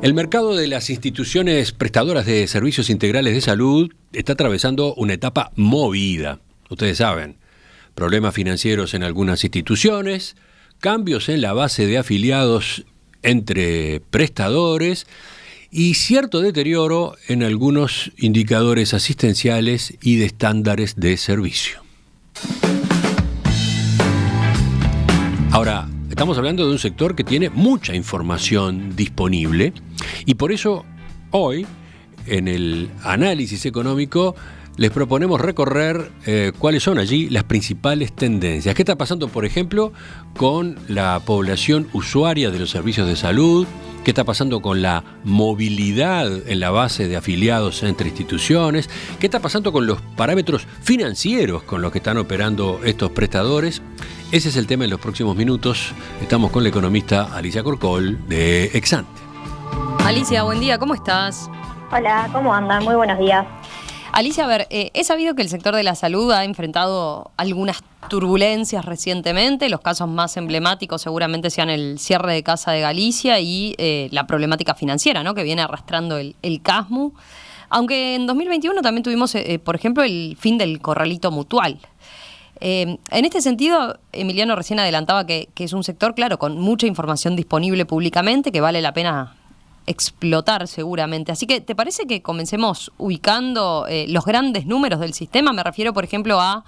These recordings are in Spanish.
El mercado de las instituciones prestadoras de servicios integrales de salud está atravesando una etapa movida. Ustedes saben, problemas financieros en algunas instituciones, cambios en la base de afiliados entre prestadores y cierto deterioro en algunos indicadores asistenciales y de estándares de servicio. Ahora, estamos hablando de un sector que tiene mucha información disponible y por eso hoy, en el análisis económico, les proponemos recorrer cuáles son allí las principales tendencias. ¿Qué está pasando, por ejemplo, con la población usuaria de los servicios de salud? ¿Qué está pasando con la movilidad en la base de afiliados entre instituciones? ¿Qué está pasando con los parámetros financieros con los que están operando estos prestadores? Ese es el tema en los próximos minutos. Estamos con la economista Alicia Corcol de Exante. Alicia, buen día, ¿cómo estás? Hola, ¿cómo andan? Muy buenos días. Alicia, a ver, he sabido que el sector de la salud ha enfrentado algunas turbulencias recientemente. Los casos más emblemáticos seguramente sean el cierre de Casa de Galicia y la problemática financiera, ¿no?, que viene arrastrando el CASMU. Aunque en 2021 también tuvimos, por ejemplo, el fin del corralito mutual. En este sentido, Emiliano recién adelantaba que es un sector, claro, con mucha información disponible públicamente, que vale la pena explotar seguramente. Así que, ¿te parece que comencemos ubicando los grandes números del sistema? Me refiero, por ejemplo, a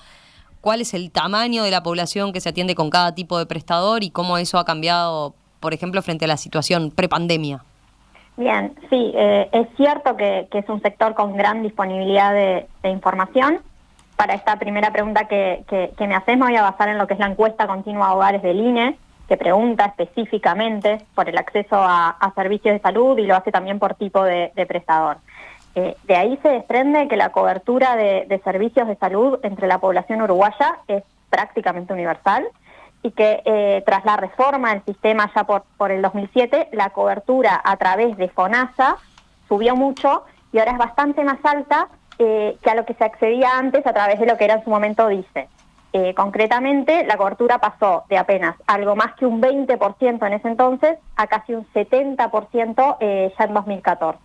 cuál es el tamaño de la población que se atiende con cada tipo de prestador y cómo eso ha cambiado, por ejemplo, frente a la situación prepandemia. Bien, sí, es cierto que es un sector con gran disponibilidad de información. Para esta primera pregunta que me haces, me voy a basar en lo que es la encuesta continua a hogares del INE, que pregunta específicamente por el acceso a servicios de salud y lo hace también por tipo de prestador. De ahí se desprende que la cobertura de servicios de salud entre la población uruguaya es prácticamente universal y que tras la reforma del sistema ya por el 2007, la cobertura a través de FONASA subió mucho y ahora es bastante más alta que a lo que se accedía antes a través de lo que era en su momento DICE. Concretamente, la cobertura pasó de apenas algo más que un 20% en ese entonces a casi un 70% ya en 2014.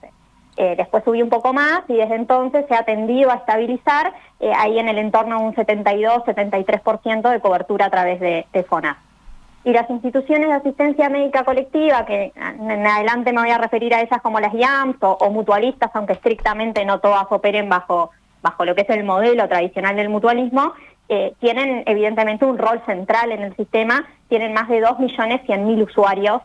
Después subió un poco más y desde entonces se ha tendido a estabilizar ahí en el entorno de un 72-73% de cobertura a través de FONASA. Y las instituciones de asistencia médica colectiva, que en adelante me voy a referir a ellas como las IAMS o mutualistas, aunque estrictamente no todas operen bajo lo que es el modelo tradicional del mutualismo, tienen evidentemente un rol central en el sistema, tienen más de 2.100.000 usuarios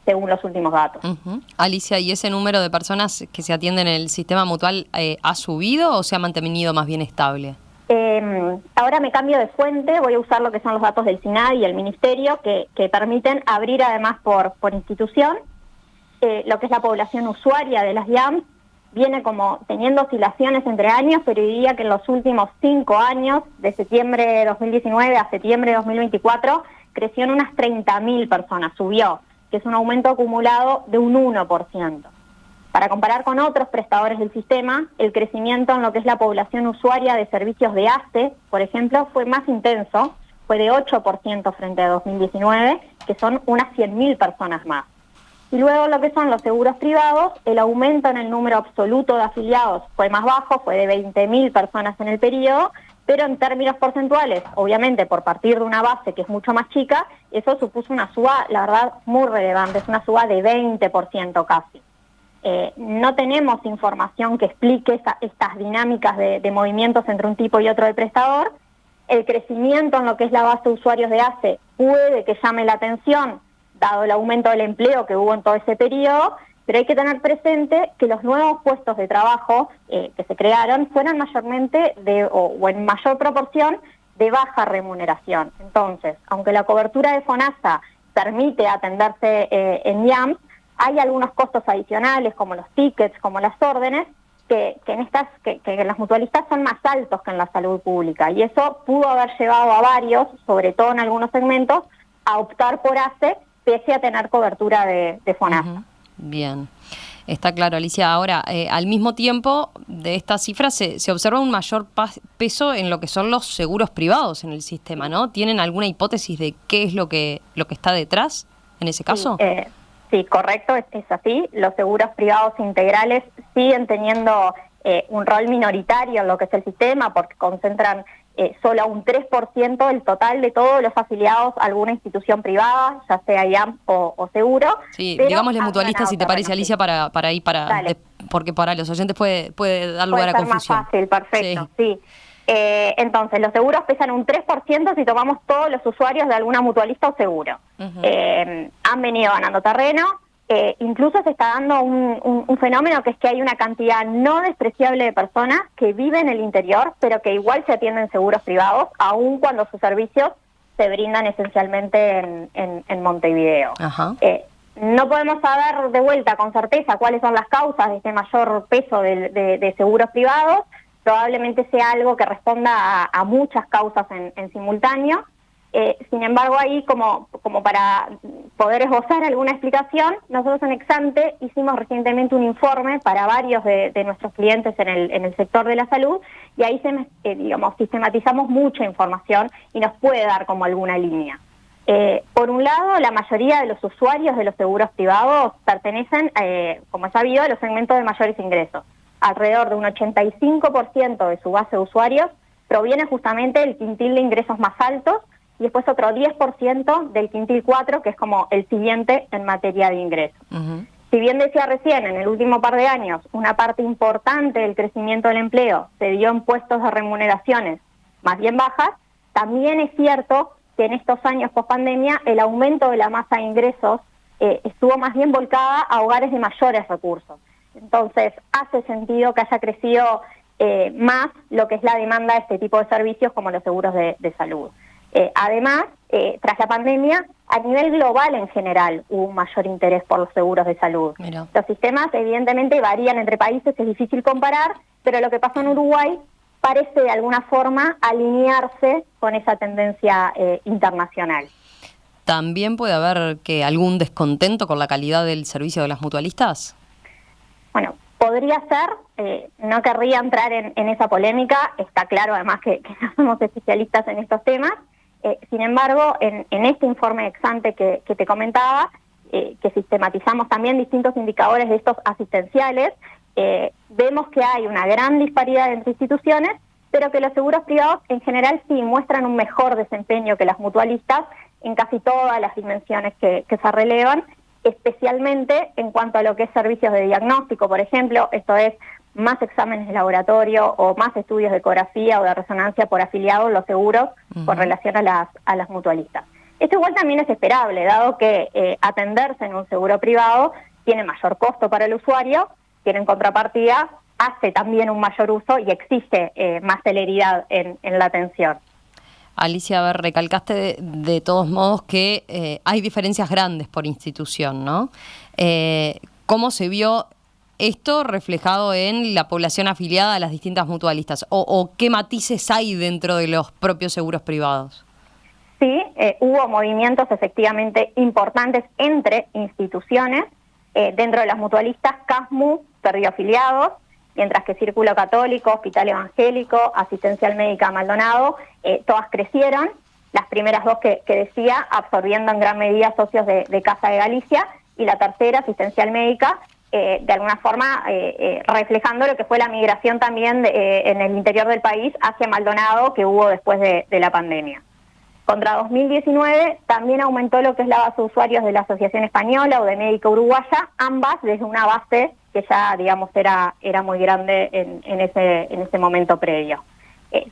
según los últimos datos. Uh-huh. Alicia, ¿y ese número de personas que se atienden en el sistema mutual ha subido o se ha mantenido más bien estable? Ahora me cambio de fuente, voy a usar lo que son los datos del SINADI y el Ministerio, que permiten abrir además por institución lo que es la población usuaria de las IAMS. Viene como teniendo oscilaciones entre años, pero diría que en los últimos 5 años, de septiembre de 2019 a septiembre de 2024, creció en unas 30.000 personas, subió, que es un aumento acumulado de un 1%. Para comparar con otros prestadores del sistema, el crecimiento en lo que es la población usuaria de servicios de ACE, por ejemplo, fue más intenso, fue de 8% frente a 2019, que son unas 100.000 personas más. Y luego lo que son los seguros privados, el aumento en el número absoluto de afiliados fue más bajo, fue de 20.000 personas en el periodo, pero en términos porcentuales, obviamente por partir de una base que es mucho más chica, eso supuso una suba, la verdad, muy relevante, es una suba de 20% casi. No tenemos información que explique estas dinámicas de movimientos entre un tipo y otro de prestador. El crecimiento en lo que es la base de usuarios de ACE puede que llame la atención, dado el aumento del empleo que hubo en todo ese periodo, pero hay que tener presente que los nuevos puestos de trabajo que se crearon fueron mayormente o en mayor proporción de baja remuneración. Entonces, aunque la cobertura de FONASA permite atenderse en IAMS, hay algunos costos adicionales como los tickets, como las órdenes, que las mutualistas son más altos que en la salud pública, y eso pudo haber llevado a varios, sobre todo en algunos segmentos, a optar por ACE pese a tener cobertura de FONASA. Uh-huh. Bien, está claro, Alicia. Ahora, al mismo tiempo de estas cifras se observa un mayor peso en lo que son los seguros privados en el sistema, ¿no? ¿Tienen alguna hipótesis de qué es lo que está detrás en ese caso? Sí, Sí, correcto, es así. Los seguros privados integrales siguen teniendo un rol minoritario en lo que es el sistema porque concentran solo un 3% del total de todos los afiliados a alguna institución privada, ya sea IAM o seguro. Sí, digámosle mutualistas, si te parece, Alicia, Dale. porque para los oyentes puede dar lugar a confusión. Puede ser más fácil, perfecto, Sí. Entonces, los seguros pesan un 3% si tomamos todos los usuarios de alguna mutualista o seguro. Han venido ganando terreno. Incluso se está dando un fenómeno que es que hay una cantidad no despreciable de personas que viven en el interior, pero que igual se atienden seguros privados, aun cuando sus servicios se brindan esencialmente en Montevideo. No podemos saber de vuelta con certeza cuáles son las causas de este mayor peso de seguros privados. Probablemente sea algo que responda a muchas causas en simultáneo. Sin embargo, ahí como para poder esbozar alguna explicación, nosotros en Exante hicimos recientemente un informe para varios de nuestros clientes en el sector de la salud, y ahí sistematizamos mucha información y nos puede dar como alguna línea. Por un lado, la mayoría de los usuarios de los seguros privados pertenecen, como es sabido, a los segmentos de mayores ingresos. Alrededor de un 85% de su base de usuarios proviene justamente del quintil de ingresos más altos, y después otro 10% del quintil 4, que es como el siguiente en materia de ingresos. Si bien decía recién, en el último par de años, una parte importante del crecimiento del empleo se dio en puestos de remuneraciones más bien bajas, también es cierto que en estos años post-pandemia el aumento de la masa de ingresos estuvo más bien volcada a hogares de mayores recursos. Entonces, hace sentido que haya crecido más lo que es la demanda de este tipo de servicios como los seguros de salud. Además, tras la pandemia, a nivel global en general hubo un mayor interés por los seguros de salud. Mira. Los sistemas evidentemente varían entre países, es difícil comparar, pero lo que pasó en Uruguay parece de alguna forma alinearse con esa tendencia internacional. ¿También puede haber algún descontento con la calidad del servicio de las mutualistas? Bueno, podría ser, no querría entrar en esa polémica, está claro además que no somos especialistas en estos temas. Sin embargo, en este informe Exante que te comentaba, que sistematizamos también distintos indicadores de estos asistenciales, vemos que hay una gran disparidad entre instituciones, pero que los seguros privados en general sí muestran un mejor desempeño que las mutualistas en casi todas las dimensiones que se relevan, especialmente en cuanto a lo que es servicios de diagnóstico, por ejemplo, esto es más exámenes de laboratorio o más estudios de ecografía o de resonancia por afiliados, los seguros, con relación a las mutualistas. Esto igual también es esperable, dado que atenderse en un seguro privado tiene mayor costo para el usuario, tiene en contrapartida, hace también un mayor uso y exige más celeridad en la atención. Alicia, a ver, recalcaste de todos modos que hay diferencias grandes por institución, ¿no? ¿Cómo se vio esto reflejado en la población afiliada a las distintas mutualistas? ¿O qué matices hay dentro de los propios seguros privados? Sí, hubo movimientos efectivamente importantes entre instituciones. Dentro de las mutualistas, CASMU perdió afiliados, mientras que Círculo Católico, Hospital Evangélico, Asistencial Médica Maldonado, todas crecieron. Las primeras dos que decía, absorbiendo en gran medida socios de Casa de Galicia, y la tercera, Asistencial Médica, de alguna forma reflejando lo que fue la migración también en el interior del país hacia Maldonado que hubo después de la pandemia. Contra 2019 también aumentó lo que es la base de usuarios de la Asociación Española o de Médica Uruguaya, ambas desde una base que ya, digamos, era muy grande en ese momento previo.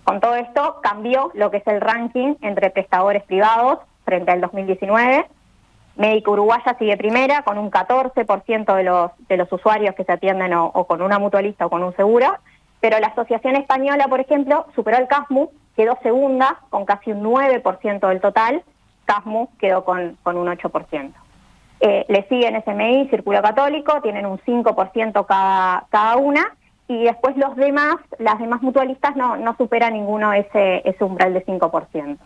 Con todo esto cambió lo que es el ranking entre prestadores privados frente al 2019. Médica Uruguaya sigue primera con un 14% de los usuarios que se atienden o con una mutualista o con un seguro, pero la Asociación Española, por ejemplo, superó al CASMU, quedó segunda con casi un 9% del total, CASMU quedó con un 8%. Le siguen SMI, Círculo Católico, tienen un 5% cada una, y después las demás mutualistas no superan ninguno ese umbral de 5%.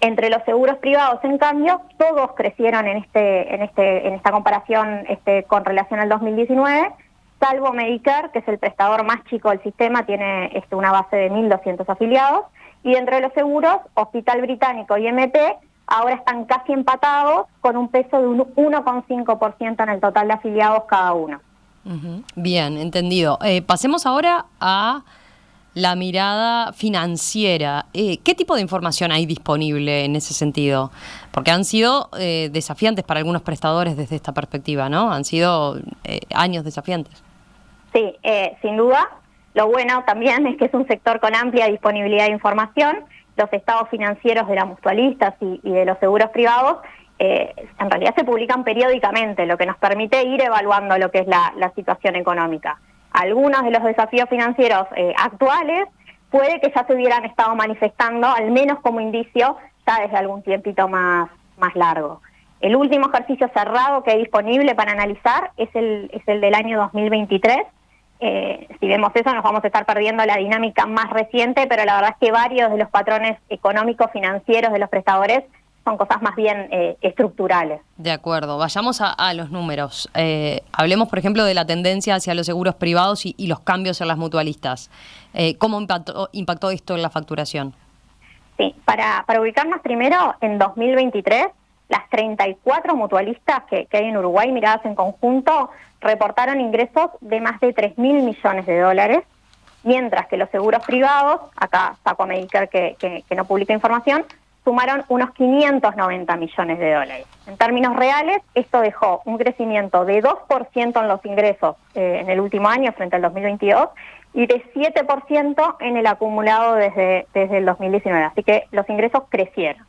Entre los seguros privados, en cambio, todos crecieron en esta comparación con relación al 2019, salvo Medicare, que es el prestador más chico del sistema, tiene una base de 1.200 afiliados, y dentro de los seguros, Hospital Británico y MP ahora están casi empatados con un peso de un 1,5% en el total de afiliados cada uno. Bien, entendido. Pasemos ahora a la mirada financiera. ¿Qué tipo de información hay disponible en ese sentido? Porque han sido desafiantes para algunos prestadores desde esta perspectiva, ¿no? Han sido años desafiantes. Sí, sin duda. Lo bueno también es que es un sector con amplia disponibilidad de información. Los estados financieros de las mutualistas y de los seguros privados en realidad se publican periódicamente, lo que nos permite ir evaluando lo que es la situación económica. Algunos de los desafíos financieros actuales puede que ya se hubieran estado manifestando, al menos como indicio, ya desde algún tiempito más largo. El último ejercicio cerrado que hay disponible para analizar es el del año 2023. Si vemos eso nos vamos a estar perdiendo la dinámica más reciente, pero la verdad es que varios de los patrones económicos financieros de los prestadores son cosas más bien estructurales. De acuerdo, vayamos a los números. Hablemos, por ejemplo, de la tendencia hacia los seguros privados y los cambios en las mutualistas. ¿Cómo impactó esto en la facturación? Sí, para ubicarnos primero, en 2023, las 34 mutualistas que hay en Uruguay, miradas en conjunto, reportaron ingresos de más de 3.000 millones de dólares, mientras que los seguros privados, acá saco a Medicare que no publica información, sumaron unos 590 millones de dólares. En términos reales, esto dejó un crecimiento de 2% en los ingresos en el último año frente al 2022 y de 7% en el acumulado desde el 2019. Así que los ingresos crecieron.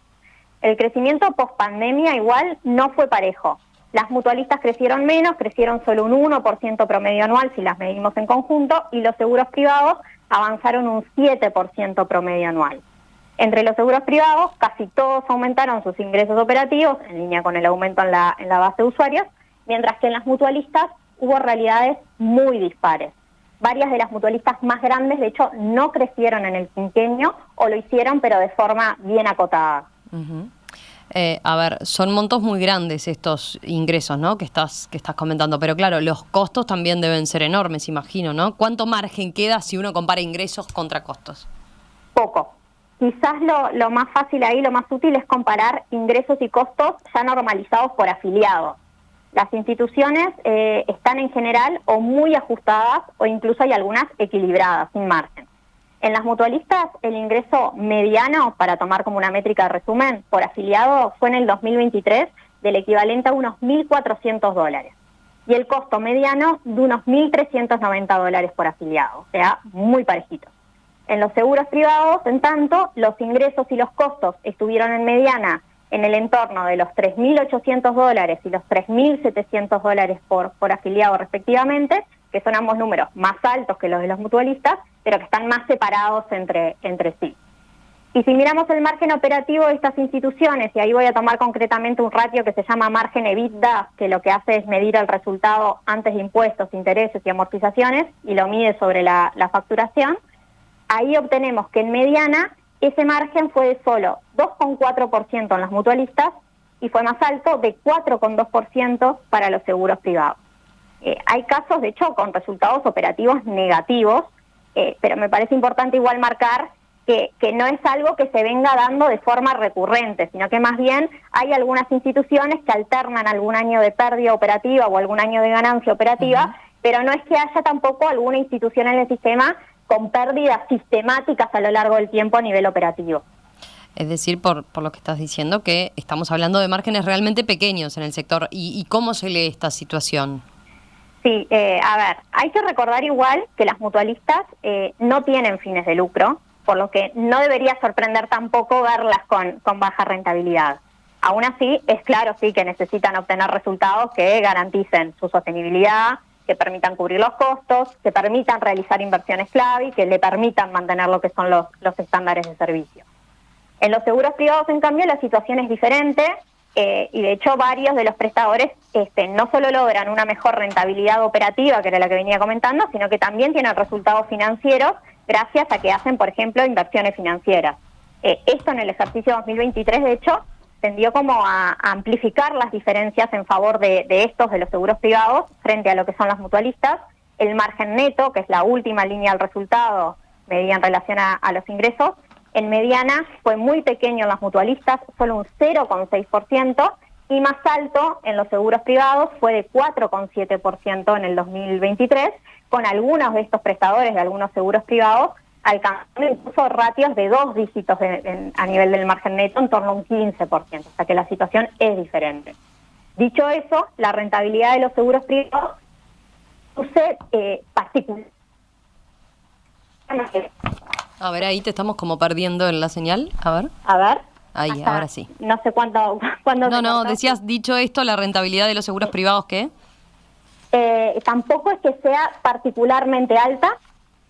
El crecimiento post-pandemia igual no fue parejo. Las mutualistas crecieron menos, crecieron solo un 1% promedio anual si las medimos en conjunto, y los seguros privados avanzaron un 7% promedio anual. Entre los seguros privados, casi todos aumentaron sus ingresos operativos, en línea con el aumento en la base de usuarios, mientras que en las mutualistas hubo realidades muy dispares. Varias de las mutualistas más grandes, de hecho, no crecieron en el quinquenio o lo hicieron, pero de forma bien acotada. A ver, son montos muy grandes estos ingresos, ¿no? que estás comentando, pero claro, los costos también deben ser enormes, imagino, ¿no? ¿Cuánto margen queda si uno compara ingresos contra costos? Poco. Quizás lo más fácil ahí, lo más útil es comparar ingresos y costos ya normalizados por afiliados. Las instituciones están en general o muy ajustadas o incluso hay algunas equilibradas, sin margen. En las mutualistas, el ingreso mediano, para tomar como una métrica de resumen, por afiliado fue en el 2023 del equivalente a unos $1.400 y el costo mediano de unos $1.390 por afiliado, o sea, muy parejito. En los seguros privados, en tanto, los ingresos y los costos estuvieron en mediana en el entorno de los $3.800 y los $3.700 por afiliado respectivamente, que son ambos números más altos que los de los mutualistas, pero que están más separados entre sí. Y si miramos el margen operativo de estas instituciones, y ahí voy a tomar concretamente un ratio que se llama margen EBITDA, que lo que hace es medir el resultado antes de impuestos, intereses y amortizaciones, y lo mide sobre la facturación, ahí obtenemos que en mediana ese margen fue de solo 2,4% en las mutualistas y fue más alto de 4,2% para los seguros privados. Hay casos, de hecho, con resultados operativos negativos, pero me parece importante igual marcar que no es algo que se venga dando de forma recurrente, sino que más bien hay algunas instituciones que alternan algún año de pérdida operativa o algún año de ganancia operativa, pero no es que haya tampoco alguna institución en el sistema con pérdidas sistemáticas a lo largo del tiempo a nivel operativo. Es decir, por lo que estás diciendo, que estamos hablando de márgenes realmente pequeños en el sector. ¿Y cómo se lee esta situación? Sí, a ver, hay que recordar igual que las mutualistas no tienen fines de lucro, por lo que no debería sorprender tampoco verlas con baja rentabilidad. Aún así, es claro sí que necesitan obtener resultados que garanticen su sostenibilidad, que permitan cubrir los costos, que permitan realizar inversiones clave y que le permitan mantener lo que son los estándares de servicio. En los seguros privados, en cambio, la situación es diferente y de hecho varios de los prestadores no solo logran una mejor rentabilidad operativa, que era la que venía comentando, sino que también tienen resultados financieros gracias a que hacen, por ejemplo, inversiones financieras. Esto en el ejercicio 2023, de hecho, tendió como a amplificar las diferencias en favor de los seguros privados frente a lo que son las mutualistas. El margen neto, que es la última línea del resultado medida en relación a los ingresos, En mediana fue muy pequeño en las mutualistas, solo un 0,6%, y más alto en los seguros privados fue de 4,7% en el 2023, con algunos de estos prestadores de algunos seguros privados alcanzando incluso ratios de 2 dígitos a nivel del margen neto, en torno a un 15%, o sea que la situación es diferente. Dicho eso, la rentabilidad de los seguros privados luce particular. A ver, ahí te estamos como perdiendo en la señal. A ver. Ahí, ahora sí. No sé cuándo No, decías, dicho esto, la rentabilidad de los seguros privados, ¿qué? Tampoco es que sea particularmente alta.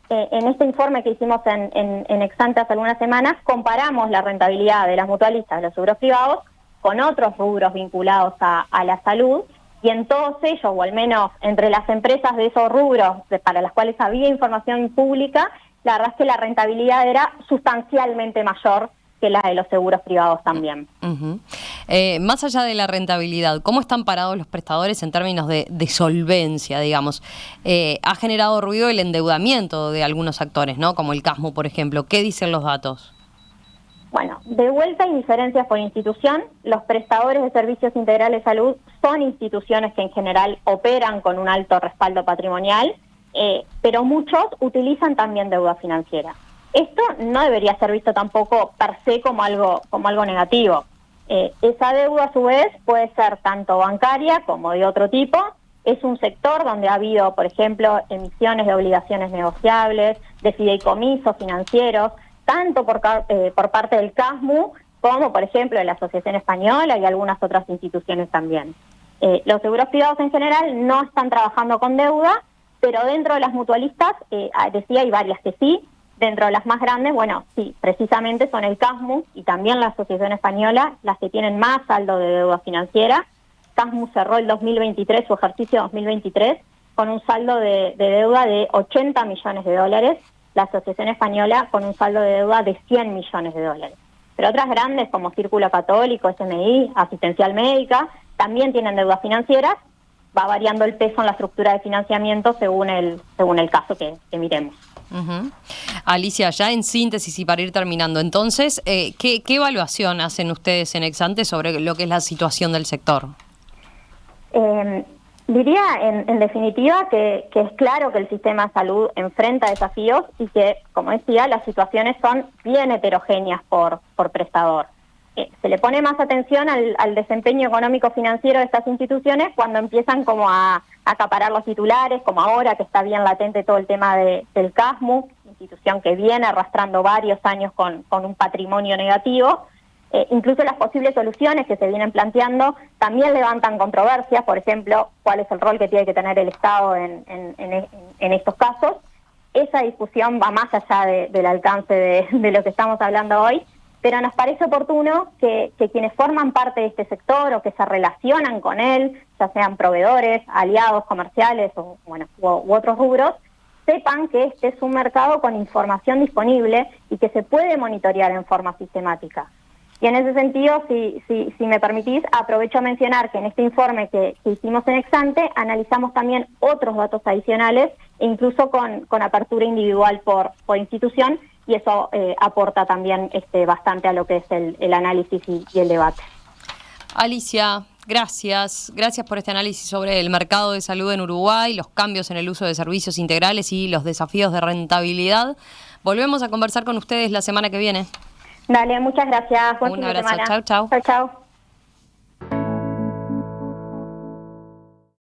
En este informe que hicimos en Exante hace algunas semanas, comparamos la rentabilidad de las mutualistas de los seguros privados con otros rubros vinculados a la salud, y en todos ellos, o al menos entre las empresas de esos rubros para las cuales había información pública, la verdad es que la rentabilidad era sustancialmente mayor que la de los seguros privados también. Uh-huh. Más allá de la rentabilidad, ¿cómo están parados los prestadores en términos de solvencia, digamos? Ha generado ruido el endeudamiento de algunos actores, ¿no? Como el CASMU, por ejemplo. ¿Qué dicen los datos? Bueno, de vuelta hay diferencias por institución. Los prestadores de servicios integrales de salud son instituciones que en general operan con un alto respaldo patrimonial, pero muchos utilizan también deuda financiera. Esto no debería ser visto tampoco per se como algo negativo. Esa deuda, a su vez, puede ser tanto bancaria como de otro tipo. Es un sector donde ha habido, por ejemplo, emisiones de obligaciones negociables, de fideicomisos financieros, tanto por parte del CASMU como, por ejemplo, de la Asociación Española y algunas otras instituciones también. Los seguros privados en general no están trabajando con deuda, pero dentro de las mutualistas, decía, hay varias que sí. Dentro de las más grandes, bueno, sí, precisamente son el CASMU y también la Asociación Española las que tienen más saldo de deuda financiera. CASMU cerró el 2023, su ejercicio 2023, con un saldo de deuda de 80 millones de dólares, la Asociación Española con un saldo de deuda de 100 millones de dólares. Pero otras grandes como Círculo Católico, SMI, Asistencial Médica, también tienen deudas financieras. Va variando el peso en la estructura de financiamiento según el caso que miremos. Uh-huh. Alicia, ya en síntesis y para ir terminando, entonces, ¿qué evaluación hacen ustedes en Exante sobre lo que es la situación del sector? Diría, en definitiva, que es claro que el sistema de salud enfrenta desafíos y que, como decía, las situaciones son bien heterogéneas por prestador. Se le pone más atención al desempeño económico-financiero de estas instituciones cuando empiezan como a acaparar los titulares, como ahora que está bien latente todo el tema del CASMU, institución que viene arrastrando varios años con un patrimonio negativo. Incluso las posibles soluciones que se vienen planteando también levantan controversias, por ejemplo, cuál es el rol que tiene que tener el Estado en estos casos. Esa discusión va más allá del alcance de lo que estamos hablando hoy, pero nos parece oportuno que quienes forman parte de este sector o que se relacionan con él, ya sean proveedores, aliados comerciales u otros rubros, sepan que este es un mercado con información disponible y que se puede monitorear en forma sistemática. Y en ese sentido, si me permitís, aprovecho a mencionar que en este informe que hicimos en Exante analizamos también otros datos adicionales, e incluso con apertura individual por institución, y eso aporta también bastante a lo que es el análisis y el debate. Alicia, gracias por este análisis sobre el mercado de salud en Uruguay, los cambios en el uso de servicios integrales y los desafíos de rentabilidad. Volvemos a conversar con ustedes la semana que viene. Dale, muchas gracias. Un abrazo. Chau, chau. Chau, chau.